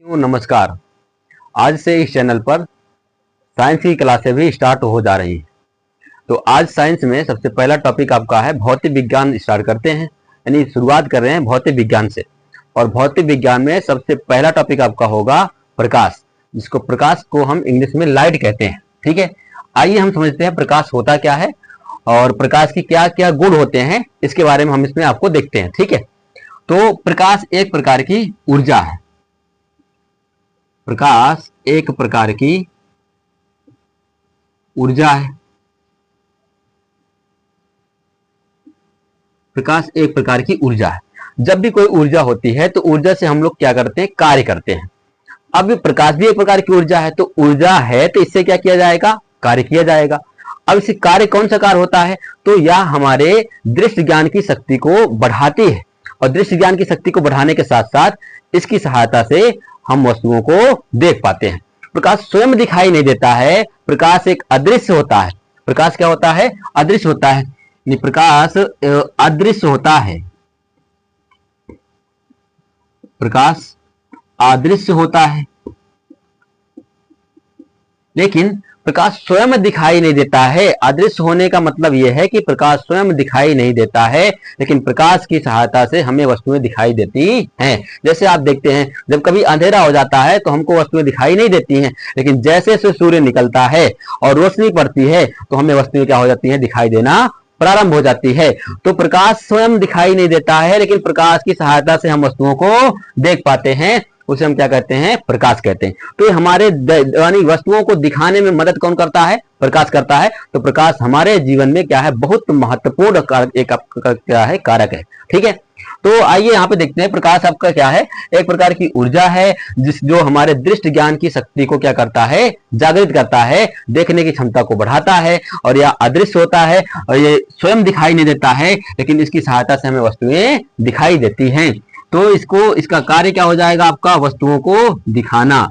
नमस्कार। आज से इस चैनल पर साइंस की क्लासें भी स्टार्ट हो जा रही हैं। तो आज साइंस में सबसे पहला टॉपिक आपका है भौतिक विज्ञान। स्टार्ट करते हैं, यानी शुरुआत कर रहे हैं भौतिक विज्ञान से। और भौतिक विज्ञान में सबसे पहला टॉपिक आपका होगा प्रकाश, जिसको प्रकाश को हम इंग्लिश में लाइट कहते हैं। ठीक है, आइए हम समझते हैं प्रकाश होता क्या है और प्रकाश की क्या क्या गुण होते हैं, इसके बारे में हम इसमें आपको देखते हैं। ठीक है, तो प्रकाश एक प्रकार की ऊर्जा है। प्रकाश एक प्रकार की ऊर्जा है। प्रकाश एक प्रकार की ऊर्जा है। जब भी कोई ऊर्जा होती है तो ऊर्जा से हम लोग क्या करते हैं, कार्य करते हैं। अब प्रकाश भी एक प्रकार की ऊर्जा है, तो ऊर्जा है तो इससे क्या किया जाएगा, कार्य किया जाएगा। अब इसे कार्य कौन सा कार्य होता है, तो यह हमारे दृश्य ज्ञान की शक्ति को बढ़ाती है। और दृश्य ज्ञान की शक्ति को बढ़ाने के साथ साथ इसकी सहायता से हम वस्तुओं को देख पाते हैं। प्रकाश स्वयं दिखाई नहीं देता है, प्रकाश एक अदृश्य होता है। प्रकाश क्या होता है, अदृश्य होता है। प्रकाश अदृश्य होता है। प्रकाश अदृश्य होता है, लेकिन प्रकाश स्वयं दिखाई नहीं देता है। अदृश्य होने का मतलब यह है कि प्रकाश स्वयं दिखाई नहीं देता है, लेकिन प्रकाश की सहायता से हमें वस्तुएं दिखाई देती हैं। जैसे आप देखते हैं, जब कभी अंधेरा हो जाता है तो हमको वस्तुएं दिखाई नहीं देती हैं, लेकिन जैसे से सूर्य निकलता है और रोशनी पड़ती है तो हमें वस्तुएं क्या हो जाती हैं, दिखाई देना प्रारंभ हो जाती है। तो प्रकाश स्वयं दिखाई नहीं देता है, लेकिन प्रकाश की सहायता से हम वस्तुओं को देख पाते हैं। उसे हम क्या कहते हैं, प्रकाश कहते हैं। तो ये हमारे यानी वस्तुओं को दिखाने में मदद कौन करता है, प्रकाश करता है। तो प्रकाश हमारे जीवन में क्या है, बहुत महत्वपूर्ण क्या है, कारक है। ठीक है, तो आइए यहाँ पे देखते हैं प्रकाश आपका क्या है, एक प्रकार की ऊर्जा है जो हमारे दृष्टि ज्ञान की शक्ति को क्या करता है, जागृत करता है, देखने की क्षमता को बढ़ाता है। और यह अदृश्य होता है और ये स्वयं दिखाई नहीं देता है, लेकिन इसकी सहायता से हमें वस्तुएं दिखाई देती हैं। तो इसका कार्य क्या हो जाएगा आपका, वस्तुओं को दिखाना।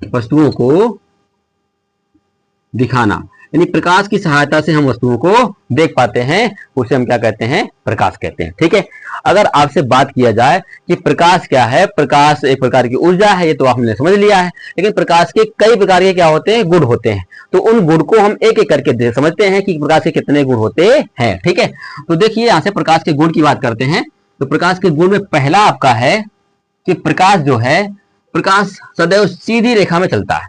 वस्तुओं को दिखाना, यानी प्रकाश की सहायता से हम वस्तुओं को देख पाते हैं, उसे हम क्या कहते हैं, प्रकाश कहते हैं। ठीक है, अगर आपसे बात किया जाए कि प्रकाश क्या है, प्रकाश एक प्रकार की ऊर्जा है, ये तो आपने समझ लिया है। लेकिन प्रकाश के कई प्रकार के क्या होते हैं, गुण होते हैं। तो उन गुण को हम एक एक करके समझते हैं कि प्रकाश के कितने गुण होते हैं। ठीक है, तो देखिए यहां से प्रकाश के गुण की बात करते हैं। तो प्रकाश के गुण में पहला आपका है कि प्रकाश जो है, प्रकाश सदैव सीधी रेखा में चलता है।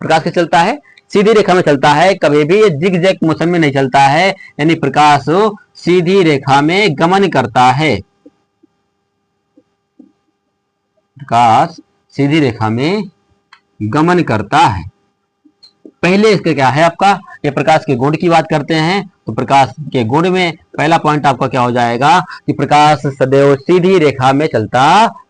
प्रकाश क्या चलता है, सीधी रेखा में चलता है, कभी भी जिग जैग मोशन में नहीं चलता है। यानी प्रकाश सीधी रेखा में गमन करता है। प्रकाश सीधी रेखा में गमन करता है। पहले इसका क्या है आपका, ये प्रकाश के गुण की बात करते हैं। तो प्रकाश के गुण में पहला पॉइंट आपका क्या हो जाएगा कि प्रकाश सदैव सीधी रेखा में चलता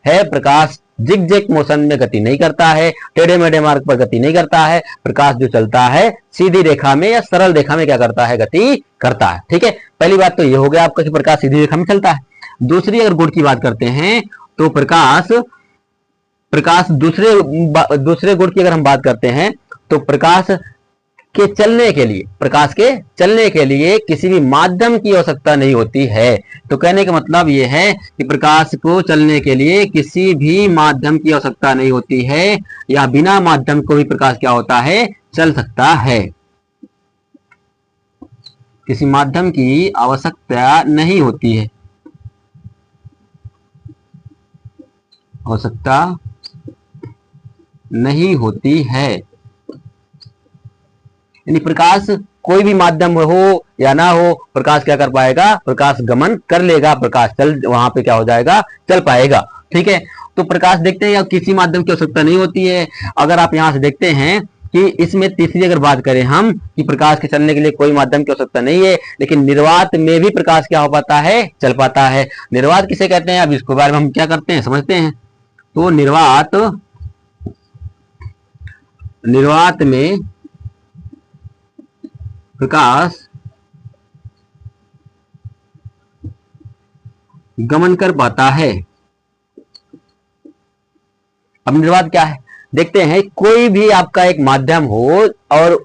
है। प्रकाश जिग जैग मोशन में गति नहीं करता है, टेढ़े मेढ़े मार्ग पर गति नहीं करता है। प्रकाश जो चलता है सीधी रेखा में या सरल रेखा में क्या करता है, गति करता है। ठीक है, पहली बात तो ये हो गया आपका कि प्रकाश सीधी रेखा में चलता है। दूसरी अगर गुण की बात करते हैं तो प्रकाश दूसरे गुण की अगर हम बात करते हैं तो प्रकाश के चलने के लिए किसी भी माध्यम की आवश्यकता नहीं होती है। तो कहने का मतलब यह है कि प्रकाश को चलने के लिए किसी भी माध्यम की आवश्यकता नहीं होती है, या बिना माध्यम को भी प्रकाश क्या होता है, चल सकता है। किसी माध्यम की आवश्यकता नहीं होती है, आवश्यकता नहीं होती है। यानी प्रकाश कोई भी माध्यम हो या ना हो, प्रकाश क्या कर पाएगा, प्रकाश गमन कर लेगा, प्रकाश वहां पे क्या हो जाएगा, चल पाएगा। ठीक है, तो प्रकाश देखते हैं किसी माध्यम की आवश्यकता नहीं होती है। अगर आप यहां से देखते हैं कि इसमें तीसरी अगर बात करें हम कि प्रकाश के चलने के लिए कोई माध्यम की आवश्यकता नहीं है, लेकिन निर्वात में भी प्रकाश क्या हो पाता है, चल पाता है। निर्वात किसे कहते हैं, अब इसके बारे में हम क्या करते हैं, समझते हैं। तो निर्वात में प्रकाश गमन कर पाता है। अब निर्वात क्या है, देखते हैं। कोई भी आपका एक माध्यम हो और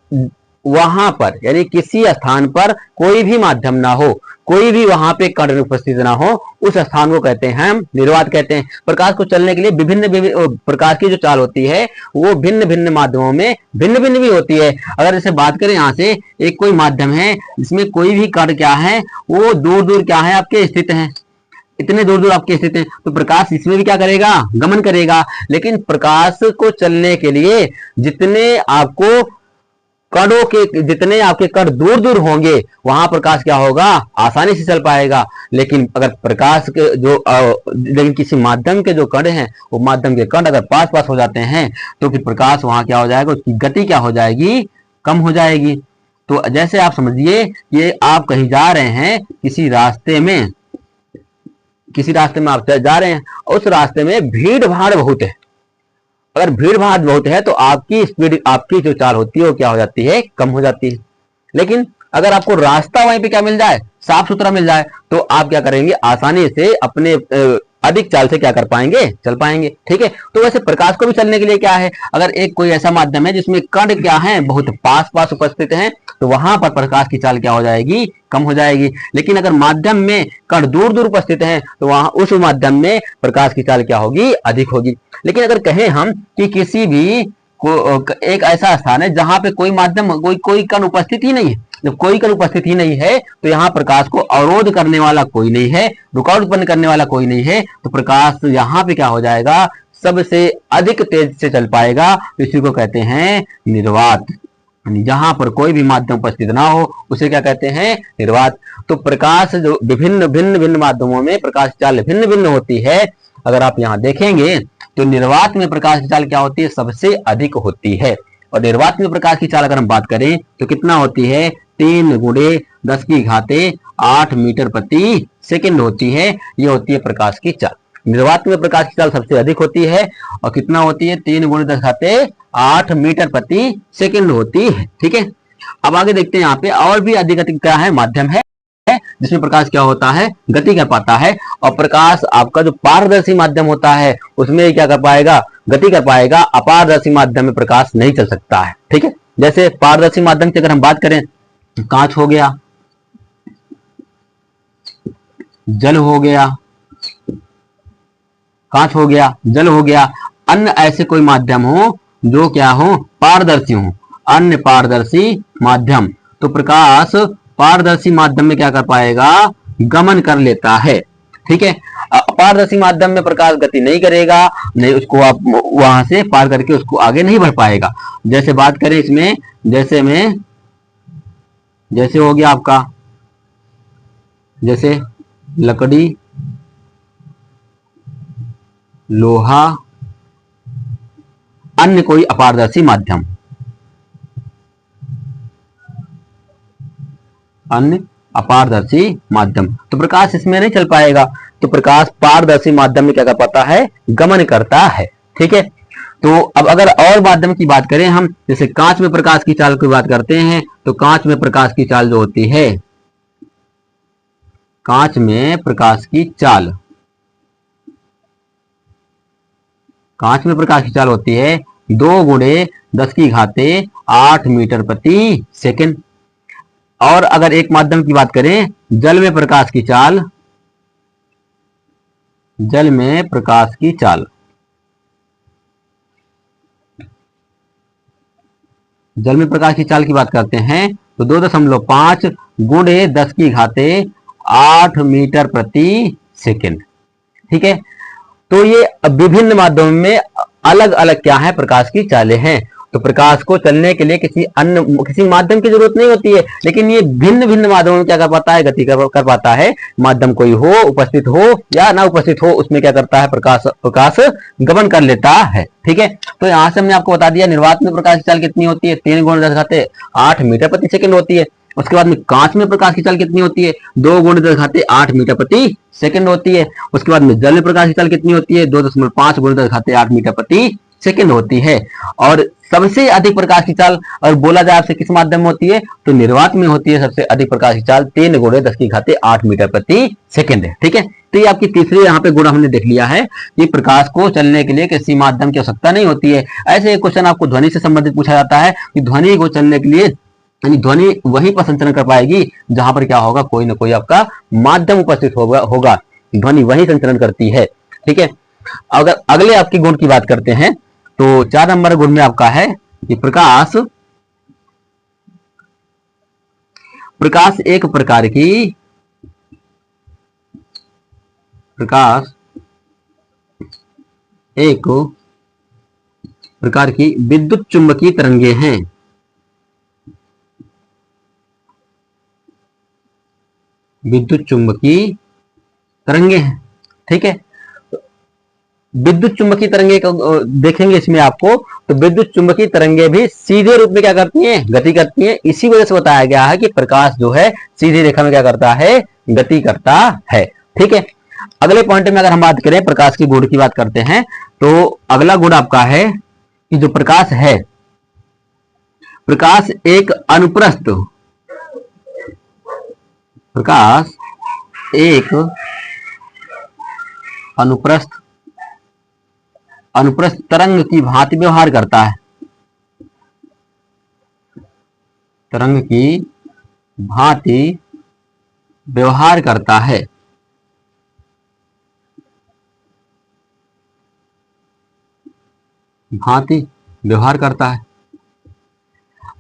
वहां पर यानी किसी स्थान पर कोई भी माध्यम ना हो, कोई भी वहां पे कण उपस्थित ना हो, उस स्थान को कहते हैं हम निर्वात कहते हैं। प्रकाश को चलने के लिए विभिन्न विभिन्न प्रकार की जो चाल होती है वो भिन्न भिन्न माध्यमों में भिन्न भिन्न भी होती है। अगर जैसे बात करें यहाँ से एक कोई माध्यम है जिसमें कोई भी कण क्या है वो दूर दूर क्या है आपके स्थित है, इतने दूर दूर आपके स्थित है, तो प्रकाश इसमें भी क्या करेगा, गमन करेगा। लेकिन प्रकाश को चलने के लिए जितने आपको कणों के जितने आपके कण दूर दूर होंगे वहां प्रकाश क्या होगा, आसानी से चल पाएगा। लेकिन अगर प्रकाश के जो लेकिन किसी माध्यम के जो कण हैं वो माध्यम के कण अगर पास पास हो जाते हैं तो फिर प्रकाश वहां क्या हो जाएगा, उसकी गति क्या हो जाएगी, कम हो जाएगी। तो जैसे आप समझिए कि आप कहीं जा रहे हैं किसी रास्ते में आप जा रहे हैं, उस रास्ते में भीड़ भाड़ बहुत है। अगर भीड़ भाड़ बहुत है तो आपकी स्पीड, आपकी जो चाल होती है वो क्या हो जाती है, कम हो जाती है। लेकिन अगर आपको रास्ता वहीं पे क्या मिल जाए, साफ सुथरा मिल जाए, तो आप क्या करेंगे, आसानी से अपने अधिक चाल से क्या कर पाएंगे, चल पाएंगे। ठीक है, तो वैसे प्रकाश को भी चलने के लिए क्या है, अगर एक कोई ऐसा माध्यम है जिसमें कण क्या है बहुत पास पास उपस्थित हैं तो वहां पर प्रकाश की चाल क्या हो जाएगी, कम हो जाएगी। लेकिन अगर माध्यम में कण दूर दूर उपस्थित हैं तो वहां उस माध्यम में प्रकाश की चाल क्या होगी, अधिक होगी। लेकिन अगर कहें हम कि किसी भी एक ऐसा स्थान है जहां पे कोई माध्यम कोई कण उपस्थित ही नहीं है, जब कोई कण उपस्थित ही नहीं है तो यहाँ प्रकाश को अवरोध करने वाला कोई नहीं है, रुकावट उत्पन्न करने वाला कोई नहीं है, तो प्रकाश यहाँ पे क्या हो जाएगा, सबसे अधिक तेज से चल पाएगा। तो इसी को कहते हैं निर्वात। जहां पर कोई भी माध्यम उपस्थित ना हो उसे क्या कहते हैं, निर्वात। तो प्रकाश जो भिन्न भिन्न माध्यमों में प्रकाश चाल भिन्न भिन्न होती है। अगर आप यहाँ देखेंगे तो निर्वात में प्रकाश की चाल क्या होती है, सबसे अधिक होती है। और निर्वात में प्रकाश की चाल अगर हम बात करें तो कितना होती है, 3 × 10⁸ मीटर प्रति सेकंड होती है। ये होती है प्रकाश की चाल। निर्वात में प्रकाश की चाल सबसे अधिक होती है और कितना होती है, 3 × 10⁸ मीटर प्रति सेकंड होती है। ठीक है, अब आगे देखते हैं यहाँ पे और भी अधिक क्या है, माध्यम है जिसमें प्रकाश क्या होता है, गति कर पाता है। और प्रकाश आपका जो पारदर्शी माध्यम होता है उसमें क्या कर पाएगा, गति कर पाएगा। अपारदर्शी माध्यम में प्रकाश नहीं चल सकता है। ठीक है, जैसे पारदर्शी माध्यम की अगर हम बात करें, कांच हो गया, जल हो गया, कांच हो गया, जल हो गया, अन्य ऐसे कोई माध्यम हो जो क्या हो, पारदर्शी हो, अन्य पारदर्शी माध्यम, तो प्रकाश पारदर्शी माध्यम में क्या कर पाएगा, गमन कर लेता है। ठीक है, अपारदर्शी माध्यम में प्रकाश गति नहीं करेगा, नहीं उसको आप वहां से पार करके उसको आगे नहीं बढ़ पाएगा। जैसे बात करें इसमें, जैसे हो गया आपका, जैसे लकड़ी, लोहा, अन्य कोई अपारदर्शी माध्यम, अन्य अपारदर्शी माध्यम, तो प्रकाश इसमें नहीं चल पाएगा। तो प्रकाश पारदर्शी माध्यम में क्या कर पाता है, गमन करता है। ठीक है, तो अब अगर और माध्यम की बात करें हम, जैसे कांच में प्रकाश की चाल की बात करते हैं, तो कांच में प्रकाश की चाल जो होती है, कांच में प्रकाश की चाल, कांच में प्रकाश की चाल होती है 2 × 10⁸ मीटर प्रति सेकंड। और अगर एक माध्यम की बात करें, जल में प्रकाश की चाल, जल में प्रकाश की चाल, जल में प्रकाश की चाल की बात करते हैं तो 2.5 × 10⁸ मीटर प्रति सेकंड। ठीक है, तो ये विभिन्न माध्यमों में अलग अलग क्या है, प्रकाश की चालें हैं। तो प्रकाश को चलने के लिए किसी माध्यम की जरूरत नहीं होती है, लेकिन ये भिन्न भिन्न माध्यमों में क्या कर पाता है, गति कर पाता है। माध्यम कोई हो, उपस्थित हो या ना उपस्थित हो, उसमें क्या करता है, प्रकाश गमन कर लेता है। ठीक है, तो यहाँ से हमने आपको बता दिया निर्वात में प्रकाश की चाल कितनी होती है, 3 × 10⁸ मीटर प्रति सेकंड होती है। उसके बाद में कांच में प्रकाश की चाल कितनी होती है, 2 × 10⁸ मीटर प्रति सेकंड होती है। उसके बाद में जल में प्रकाश की चाल कितनी होती है, 2.5 × 10⁸ मीटर प्रति सेकंड होती है। और सबसे अधिक प्रकाश की चाल अगर बोला जाए आपसे किस माध्यम में होती है, तो निर्वात में होती है सबसे अधिक प्रकाश की चाल, 3 × 10⁸ मीटर प्रति सेकंड है। ठीक है, तो ये आपकी तीसरी यहाँ पे गुण हमने देख लिया है कि प्रकाश को चलने के लिए किसी माध्यम की आवश्यकता नहीं होती है। ऐसे एक क्वेश्चन आपको ध्वनि से संबंधित पूछा जाता है कि ध्वनि को चलने के लिए यानी ध्वनि वहीं पर संचरण कर पाएगी जहां पर क्या होगा, कोई ना कोई आपका माध्यम उपस्थित होगा। ध्वनि वहीं संचरण करती है। ठीक है। अगर अगले आपके गुण की बात करते हैं तो 4 नंबर गुण में आपका है कि प्रकाश एक प्रकार की विद्युत चुंबकीय तरंगे हैं। विद्युत चुंबकीय तरंगे हैं। ठीक है। विद्युत चुंबकीय तरंगे को देखेंगे इसमें आपको, तो विद्युत चुंबकीय तरंगे भी सीधे रूप में क्या करती हैं, गति करती हैं। इसी वजह से बताया गया है कि प्रकाश जो है सीधी रेखा में क्या करता है, गति करता है। ठीक है। अगले पॉइंट में अगर हम बात करें, प्रकाश की गुण की बात करते हैं, तो अगला गुण आपका है कि जो प्रकाश है, प्रकाश एक अनुप्रस्थ अनुप्रस्थ तरंग की भांति व्यवहार करता है। तरंग की भांति व्यवहार करता है। भांति व्यवहार करता है।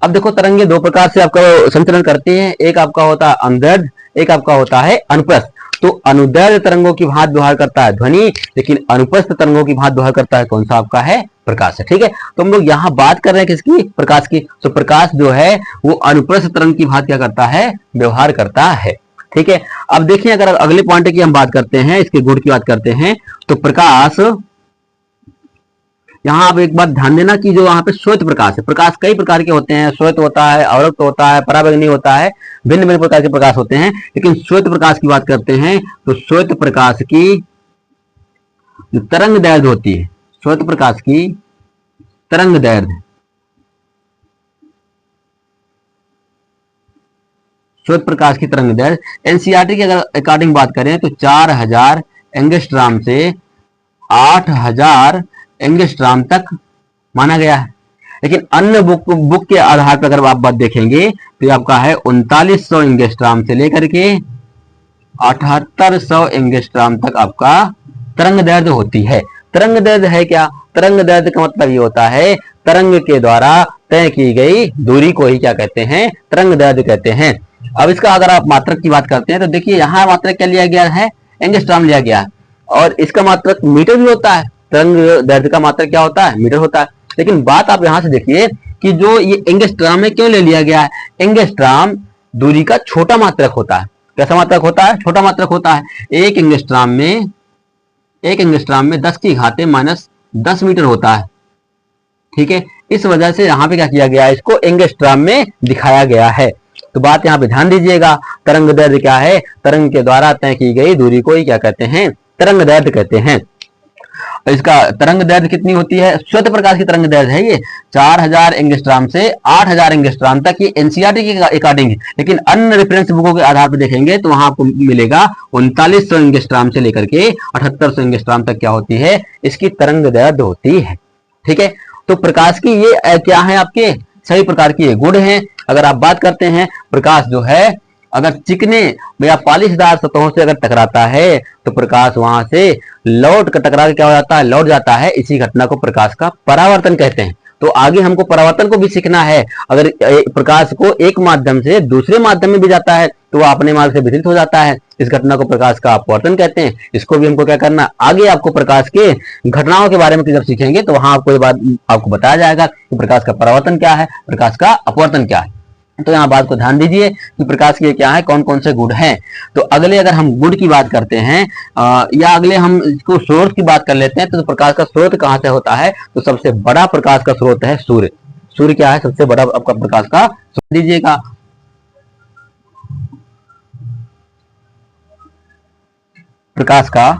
अब देखो, तरंगे दो प्रकार से आपका संचरण करती हैं। एक आपका होता है अनुदैर्ध्य, एक आपका होता है अनुप्रस्थ। तो अनुदैर्ध्य तरंगों की भांति व्यवहार करता है ध्वनि, लेकिन अनुप्रस्थ तरंगों की भांति व्यवहार करता है कौन सा, आपका है प्रकाश है। ठीक है। तो हम लोग यहाँ बात कर रहे हैं किसकी, प्रकाश की। तो प्रकाश जो है वो अनुप्रस्थ तरंग की भांति क्या करता है, व्यवहार करता है। ठीक है। अब देखिए, अगर अगले पॉइंट की हम बात करते हैं, इसके गुण की बात करते हैं, तो प्रकाश, यहाँ आप एक बात ध्यान देना कि जो वहां पे श्वेत प्रकाश है, प्रकाश कई प्रकार के होते हैं। श्वेत होता है, अवरक्त होता है, पराबैंगनी होता है, भिन्न भिन्न प्रकार के प्रकाश होते हैं। लेकिन श्वेत प्रकाश की बात करते हैं तो श्वेत प्रकाश की जो तरंग दैर्ध्य होती है, श्वेत प्रकाश की तरंग दैर्ध्य, श्वेत प्रकाश की तरंग दैर्ध्य एनसीईआरटी के अगर अकॉर्डिंग बात करें तो 4000 एंगस्ट्रॉम से 8000 एंगस्ट्रॉम तक माना गया है। लेकिन अन्य बुक के आधार पर अगर आप बात देखेंगे तो ये आपका है 3900 एंगस्ट्रॉम से लेकर के 7800 एंगस्ट्रॉम तक आपका तरंग दैर्ध्य होती है। तरंग दैर्ध्य है क्या, तरंग दैर्ध्य का मतलब ये होता है तरंग के द्वारा तय की गई दूरी को ही क्या कहते हैं, तरंग दैर्ध्य कहते हैं। अब इसका अगर आप मात्रक की बात करते हैं तो देखिए, यहाँ मात्रक क्या लिया गया है, एंगस्ट्रॉम लिया गया है, और इसका मात्रक मीटर भी होता है। तरंग दैर्ध्य का मात्रक क्या होता है, मीटर होता है। लेकिन बात आप यहां से देखिए कि जो ये एंगस्ट्रॉम में क्यों ले लिया गया है, एंगस्ट्रॉम दूरी का छोटा मात्रक होता है। कैसा मात्रक होता है, छोटा मात्रक होता है। एक एंगस्ट्रॉम में 10 की घाते -10 मीटर होता है। ठीक है। इस वजह से यहां पे क्या किया गया है, इसको एंगस्ट्रॉम में दिखाया गया है। तो बात यहाँ पे ध्यान दीजिएगा, तरंग दैर्ध्य क्या है, तरंग के द्वारा तय की गई दूरी को ही क्या कहते हैं, तरंग दैर्ध्य कहते हैं। इसका तरंग दैर्ध्य कितनी होती है, श्वेत प्रकाश की तरंग दैर्ध्य है ये 4000 एंगस्ट्रॉम से 8000 एंगस्ट्रॉम तक, ये एनसीईआरटी के अकॉर्डिंग है। लेकिन अन्य रेफरेंस बुकों के आधार पर देखेंगे तो वहां आपको मिलेगा 3900 एंगस्ट्रॉम से लेकर के 7800 एंगस्ट्रॉम तक क्या होती है, इसकी तरंग दैर्ध्य होती है। ठीक है। तो प्रकाश की ये क्या है, आपके सभी प्रकार की ये गुण है। अगर आप बात करते हैं, प्रकाश जो है अगर चिकने या पॉलिशदार सतहों से अगर टकराता है तो प्रकाश वहां से लौट कर टकरा के क्या हो जाता है, लौट जाता है। इसी घटना को प्रकाश का परावर्तन कहते हैं। तो आगे हमको परावर्तन को भी सीखना है। अगर प्रकाश को एक माध्यम से दूसरे माध्यम में भी जाता है तो वह अपने मार्ग से विचलित हो जाता है। इस घटना को प्रकाश का अपवर्तन कहते हैं। इसको भी हमको क्या करना, आगे आपको प्रकाश के घटनाओं के बारे में जब सीखेंगे तो वहां आपको ये बात आपको बताया जाएगा कि प्रकाश का परावर्तन क्या है, प्रकाश का अपवर्तन क्या है। तो यहाँ बात को ध्यान दीजिए कि प्रकाश के क्या है, कौन कौन से गुण हैं। तो अगले अगर हम गुण की बात करते हैं या अगले हम इसको स्रोत की बात कर लेते हैं, तो प्रकाश का स्रोत कहाँ से होता है, तो सबसे बड़ा प्रकाश का स्रोत है सूर्य। सूर्य क्या है, सबसे बड़ा आपका प्रकाश का स्रोत दीजिएगा। प्रकाश का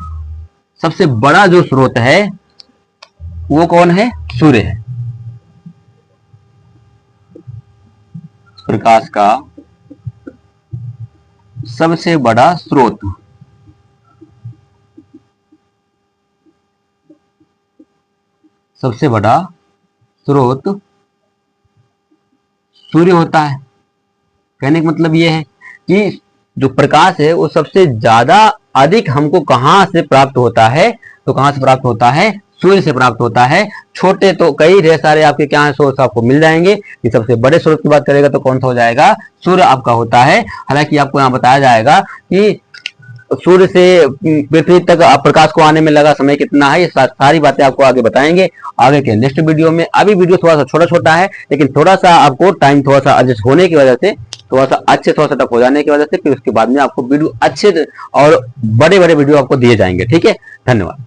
सबसे बड़ा जो स्रोत है वो कौन है, सूर्य है। प्रकाश का सबसे बड़ा स्रोत सूर्य होता है। कहने का मतलब ये है कि जो प्रकाश है वो सबसे ज्यादा अधिक हमको कहाँ से प्राप्त होता है, तो कहाँ से प्राप्त होता है, सूर्य से प्राप्त होता है। छोटे तो कई ढेर सारे आपके क्या है सोर्स आपको मिल जाएंगे, कि सबसे बड़े स्रोत की बात करेगा तो कौन सा हो जाएगा, सूर्य आपका होता है। हालांकि आपको यहाँ बताया जाएगा कि सूर्य से पृथ्वी तक प्रकाश को आने में लगा समय कितना है, ये सारी बातें आपको आगे बताएंगे आगे के नेक्स्ट वीडियो में। अभी वीडियो थोड़ा सा छोटा छोटा है, लेकिन थोड़ा सा आपको टाइम थोड़ा सा एडजस्ट होने की वजह से, थोड़ा सा अच्छे थोड़ा सा तक हो जाने की वजह से, फिर उसके बाद में आपको वीडियो अच्छे और बड़े बड़े वीडियो आपको दिए जाएंगे। ठीक है, धन्यवाद।